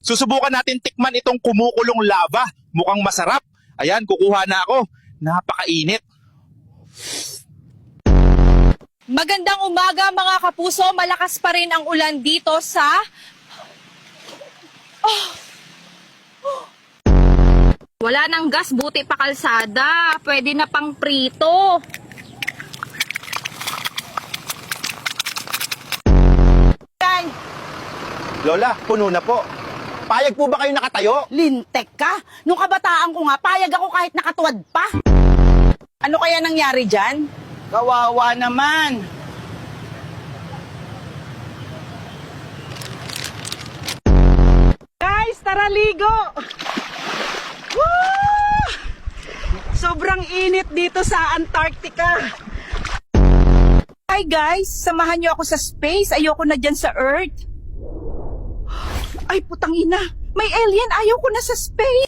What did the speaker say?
Susubukan natin tikman itong kumukulong lava. Mukhang masarap. Ayan, kukuha na ako. Napakainit. Magandang umaga mga kapuso, malakas pa rin ang ulan dito sa... Wala nang gas, buti pa kalsada. Pwede na pang prito. Lola, puno na po. Payag po ba kayo nakatayo? Lintek ka? Nung kabataan ko nga, payag ako kahit nakatuwad pa. Ano kaya nangyari dyan? Kawawa naman. Guys, tara ligo! Woo! Sobrang init dito sa Antarctica. Hi guys, samahan niyo ako sa space. Ayoko na dyan sa Earth. Ay, putang ina. May alien. Ayaw ko na sa space.